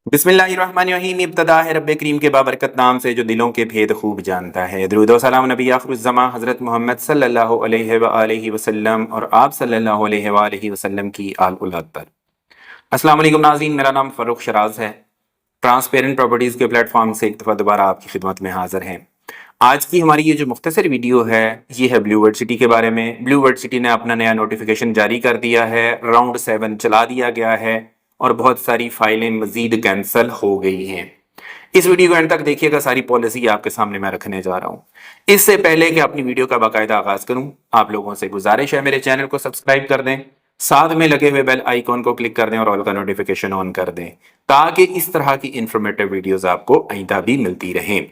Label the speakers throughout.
Speaker 1: बिस्मिल्लाहिर्रहमानिर्रहीम। इब्तदा है रब्बे करीम के बाबरकत नाम से जो दिलों के भेद खूब जानता है। दुरूद व सलाम नबी आखिरुज़्ज़मा हज़रत मोहम्मद सल्लल्लाहु अलैहि व आलिहि वसल्लम और आप सल्लल्लाहु अलैहि व आलिहि वसल्लम की आल औलाद पर। अस्सलाम वालेकुम नाज़रीन, मेरा नाम फ़ारूक शराज है। ट्रांसपेरेंट प्रॉपर्टीज़ के प्लेटफॉर्म से एक दफ़ा दोबारा आपकी खिदमत में हाज़िर हैं। आज की हमारी ये जो मुख्तसर वीडियो है ये है ब्लू वर्ल्ड सिटी के बारे में। ब्लू वर्ल्ड सिटी ने अपना नया नोटिफिकेशन जारी कर दिया है, राउंड 7 चला दिया गया है और बहुत सारी फाइलें मजीद कैंसिल हो गई हैं। इस वीडियो को एंड तक देखिएगा, सारी पॉलिसी आपके सामने मैं रखने जा रहा हूँ। इससे पहले कि अपनी वीडियो का बाकायदा आगाज करूँ, आप लोगों से गुजारिश है मेरे चैनल को सब्सक्राइब कर दें, साथ में लगे हुए बेल आइकॉन को क्लिक कर दें और ऑल का नोटिफिकेशन ऑन कर दें ताकि इस तरह की इंफॉर्मेटिव वीडियोस आपको आइंदा भी मिलती रहें।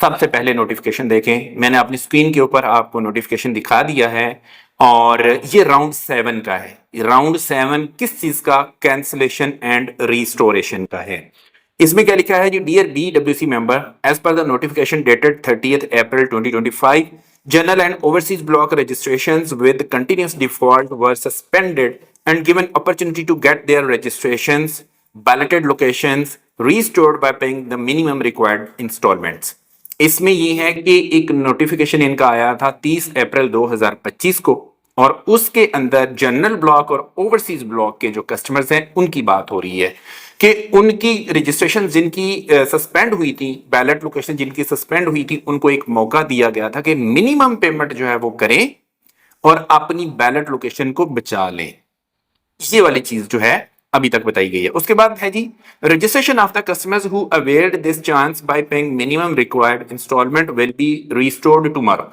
Speaker 1: सबसे पहले नोटिफिकेशन देखें, मैंने अपनी स्क्रीन के ऊपर आपको नोटिफिकेशन दिखा दिया है और ये राउंड 7 का है। राउंड 7 किस चीज का? कैंसलेशन एंड रिस्टोरेशन का है। इसमें क्या लिखा है जी? Dear BWC member, as per the notification dated 30th April 2025, general and overseas block registrations with continuous default were suspended and given opportunity to get their registrations, balloted locations restored by paying the minimum required installments। इसमें ये है कि एक notification इनका आया था 30 अप्रैल 2025 को और उसके अंदर जनरल ब्लॉक और ओवरसीज ब्लॉक के जो कस्टमर्स हैं उनकी बात हो रही है कि उनकी रजिस्ट्रेशन जिनकी सस्पेंड हुई थी, बैलेट लोकेशन जिनकी सस्पेंड हुई थी, उनको एक मौका दिया गया था कि मिनिमम पेमेंट जो है वो करें और अपनी बैलेट लोकेशन को बचा लें। ये वाली चीज जो है अभी तक बताई गई है। उसके बाद है जी, registration of the customers who availed this chance by paying minimum required instalment will be restored tomorrow.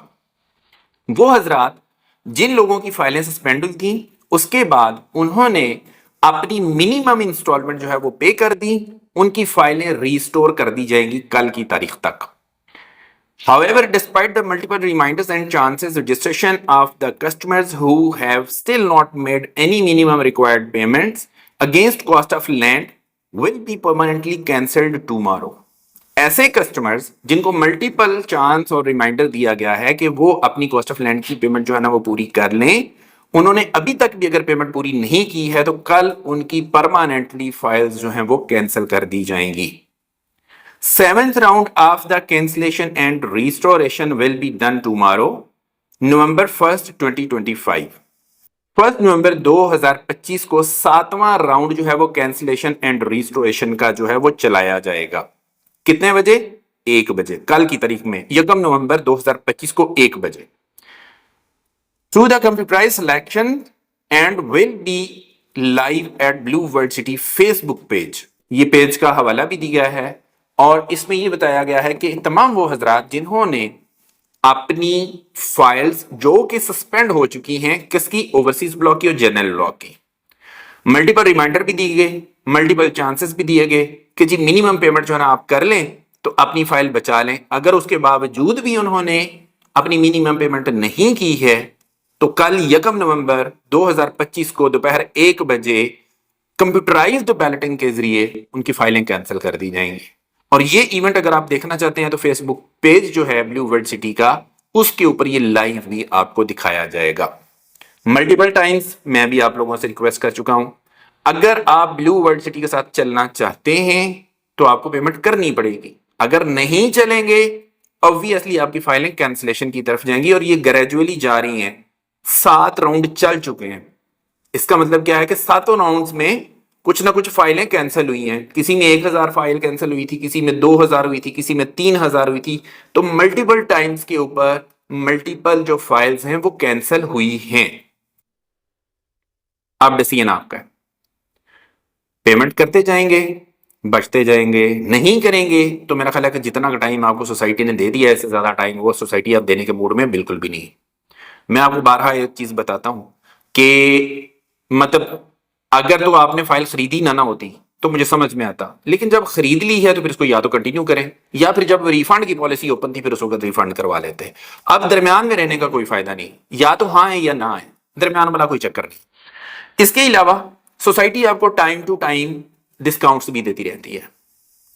Speaker 1: वो हजरात जिन लोगों की फाइलें सस्पेंड हुई थी उसके बाद उन्होंने अपनी मिनिमम इंस्टॉलमेंट जो है वो पे कर दी, उनकी फाइलें रिस्टोर कर दी जाएंगी कल की तारीख तक। However, despite the multiple reminders and chances, registration of the customers who have still not made any minimum required payments against cost of land will be permanently cancelled tomorrow। ऐसे कस्टमर्स जिनको multiple chance और reminder दिया गया है कि वो अपनी cost of land की पेमेंट जो है ना वो पूरी कर लें, उन्होंने अभी तक भी अगर पेमेंट पूरी नहीं की है तो कल उनकी परमानेंटली फाइल्स जो हैं वो कैंसिल कर दी जाएंगी। 7th round of the cancellation and restoration will be done tomorrow, November 1st, 2025। 1 नवंबर 2025 को 7वां राउंड जो है वो कैंसिलेशन एंड रिस्टोरेशन का जो है वो चलाया जाएगा। कितने बजे? 1 बजे, कल की तारीख में 1 नवंबर 2025 को 1 बजे। Through the computerise selection and will be live at Blue World City Facebook page. ये पेज का हवाला भी दिया है और इसमें ये बताया गया है कि तमाम वो हजरात जिन्होंने अपनी फाइल्स जो कि सस्पेंड हो चुकी हैं, किसकी? ओवरसीज ब्लॉक की और जनरल ब्लॉक की, मल्टीपल रिमाइंडर भी दिए गए, मल्टीपल चांसेस भी दिए गए कि जी मिनिमम पेमेंट जो है ना आप कर लें तो अपनी फाइल बचा लें। अगर उसके बावजूद भी उन्होंने अपनी मिनिमम पेमेंट नहीं की है तो कल 1 नवंबर 2025 को दोपहर 1 बजे कंप्यूटराइज्ड बैलेटिंग के जरिए उनकी फाइलें कैंसिल कर दी जाएंगी। और ये इवेंट अगर आप देखना चाहते हैं तो फेसबुक पेज जो है ब्लू वर्ल्ड सिटी का, उसके ऊपर ये लाइव भी आपको दिखाया जाएगा। मल्टीपल टाइम्स मैं भी आप लोगों से रिक्वेस्ट कर चुका हूं, अगर आप ब्लू वर्ल्ड सिटी के साथ चलना चाहते हैं तो आपको पेमेंट करनी पड़ेगी। अगर नहीं चलेंगे ऑब्वियसली आपकी फाइलें कैंसिलेशन की तरफ जाएंगी और ये ग्रेजुअली जा रही हैं। 7 राउंड चल चुके हैं। इसका मतलब क्या है कि 7 राउंड्स में कुछ ना कुछ फाइलें कैंसिल हुई हैं। किसी में 1000 फाइल कैंसिल हुई थी, किसी में 2000 हुई थी, किसी में 3000 हुई थी। तो मल्टीपल टाइम्स के ऊपर मल्टीपल जो फाइल्स हैं वो कैंसिल हुई हैं। अब डिसीजन आपका है, पेमेंट करते जाएंगे, बचते जाएंगे, नहीं करेंगे तो मेरा ख्याल है कि जितना टाइम आपको सोसाइटी ने दे दिया है इससे ज्यादा टाइम वो सोसाइटी आप देने के मूड में बिल्कुल भी नहीं। मैं आपको बारहा एक चीज बताता हूं कि मतलब अगर तो आपने फाइल खरीदी ना होती तो मुझे समझ में आता, लेकिन जब खरीद ली है तो फिर इसको या तो कंटिन्यू करें या फिर जब रिफंड की पॉलिसी ओपन थी फिर उस वक्त रिफंड करवा लेते। अब दरमियान में रहने का कोई फायदा नहीं, या तो हाँ है या ना है, दरमियान वाला कोई चक्कर नहीं। इसके अलावा सोसाइटी आपको टाइम टू टाइम डिस्काउंट्स भी देती रहती है,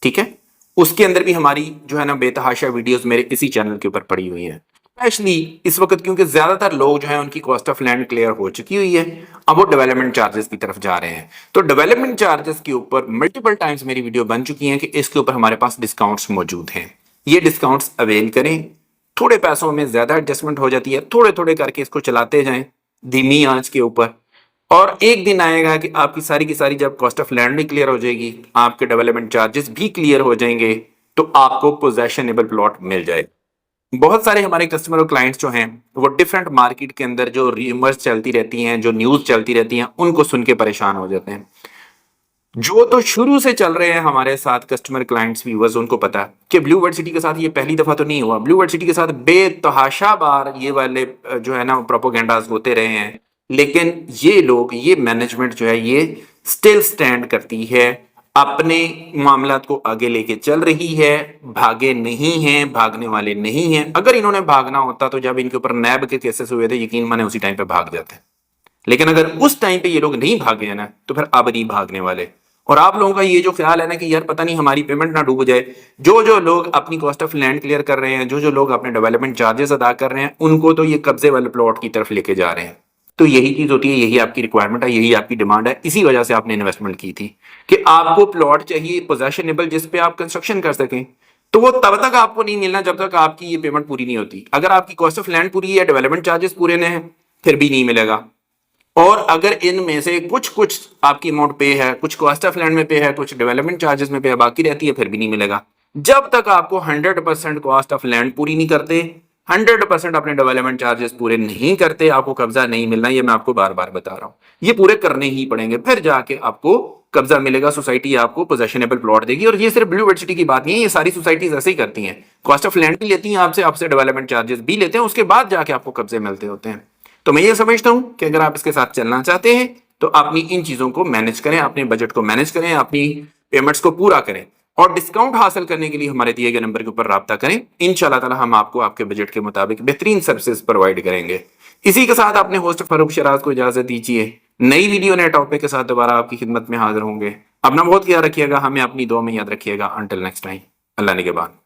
Speaker 1: ठीक है। उसके अंदर भी हमारी जो है ना बेतहाशा वीडियोस मेरे इसी चैनल के ऊपर पड़ी हुई है। स्पेशली इस वक्त, क्योंकि ज्यादातर लोग जो है उनकी कॉस्ट ऑफ लैंड क्लियर हो चुकी हुई है, अब वो डेवलपमेंट चार्जेस की तरफ जा रहे हैं। तो डेवलपमेंट चार्जेस के ऊपर मल्टीपल टाइम्स मेरी वीडियो बन चुकी है कि इसके ऊपर हमारे पास डिस्काउंट्स मौजूद हैं, ये डिस्काउंट्स अवेल करें। थोड़े पैसों में ज्यादा एडजस्टमेंट हो जाती है, थोड़े थोड़े करके इसको चलाते जाएं धीमी आंच के ऊपर, और एक दिन आएगा कि आपकी सारी की सारी जब कॉस्ट ऑफ लैंड भी क्लियर हो जाएगी, आपके डेवलपमेंट चार्जेस भी क्लियर हो जाएंगे, तो आपको पोजेशनेबल प्लॉट मिल जाएगा। बहुत सारे हमारे कस्टमर और क्लाइंट्स जो हैं वो डिफरेंट मार्केट के अंदर जो र्यूमर्स चलती रहती हैं, जो न्यूज चलती रहती हैं, उनको सुन के परेशान हो जाते हैं। जो तो शुरू से चल रहे हैं हमारे साथ कस्टमर क्लाइंट्स व्यूअर्स, उनको पता है कि ब्लू वर्ल्ड सिटी के साथ ये पहली दफा तो नहीं हुआ। ब्लू वर्ल्ड सिटी के साथ बेतहाशा बार ये वाले जो है ना प्रोपोगेंडास होते रहे हैं, लेकिन ये लोग, ये मैनेजमेंट जो है ये स्टिल स्टैंड करती है, अपने मामलात को आगे लेके चल रही है, भागे नहीं हैं, भागने वाले नहीं हैं। अगर इन्होंने भागना होता तो जब इनके ऊपर नैब के केसेस हुए थे, यकीन माने उसी टाइम पे भाग जाते। लेकिन अगर उस टाइम पे ये लोग नहीं भागे हैं ना, तो फिर अब नहीं भागने वाले। और आप लोगों का ये जो ख्याल है ना कि यार पता नहीं हमारी पेमेंट ना डूब जाए, जो जो लोग अपनी कॉस्ट ऑफ लैंड क्लियर कर रहे हैं, जो जो लोग अपने डेवलपमेंट चार्जेस अदा कर रहे हैं, उनको तो ये कब्जे वाले प्लॉट की तरफ लेके जा रहे हैं। तो यही चीज होती है, यही आपकी रिक्वायरमेंट है, यही आपकी डिमांड है। इसी वजह से आपने इन्वेस्टमेंट की थी कि आपको प्लॉट चाहिए पोजेशनेबल जिस पे आप कंस्ट्रक्शन कर सकें। तो वो तब तक आपको नहीं मिलना जब तक आपकी ये पेमेंट पूरी नहीं होती। अगर आपकी कॉस्ट ऑफ लैंड पूरी है, डेवलपमेंट चार्जेस पूरे ने हैं, फिर भी नहीं मिलेगा। और अगर इनमें से कुछ कुछ आपकी अमाउंट पे है, कुछ कॉस्ट ऑफ लैंड में पे है, कुछ डेवलपमेंट चार्जेस में पे है, बाकी रहती है, फिर भी नहीं मिलेगा। जब तक आपको 100% कॉस्ट ऑफ लैंड पूरी नहीं करते, 100% अपने डेवलपमेंट चार्जेस पूरे नहीं करते, आपको कब्जा नहीं मिलना। ये मैं आपको बार बार बता रहा हूं, ये पूरे करने ही पड़ेंगे, फिर जाके आपको कब्जा मिलेगा, सोसाइटी आपको पोजेशनेबल प्लॉट देगी। और ये सिर्फ ब्लू वर्ल्ड सिटी की बात नहीं है, ये सारी सोसाइटीज ऐसे ही करती हैं, कॉस्ट ऑफ लैंड भी लेती हैं आपसे, आपसे डेवलपमेंट चार्जेस भी लेते हैं, उसके बाद जाके आपको कब्जे मिलते होते हैं। तो मैं ये समझता हूं कि अगर आप इसके साथ चलना चाहते हैं तो अपनी इन चीजों को मैनेज करें, अपने बजट को मैनेज करें, अपनी पेमेंट्स को पूरा करें, और डिस्काउंट हासिल करने के लिए हमारे दिए गए नंबर के ऊपर राब्ता करें। इंशाल्लाह ताला हम आपको आपके बजट के मुताबिक बेहतरीन सर्विसेज प्रोवाइड करेंगे। इसी के साथ अपने होस्ट फारूक शराज को इजाजत दीजिए। नई वीडियो नए टॉपिक के साथ दोबारा आपकी खिदमत में हाजिर होंगे। अपना बहुत ख्याल रखिएगा, हमें अपनी दुआ में याद रखिएगा। अंटिल नेक्स्ट टाइम, अल्लाह निगहबान।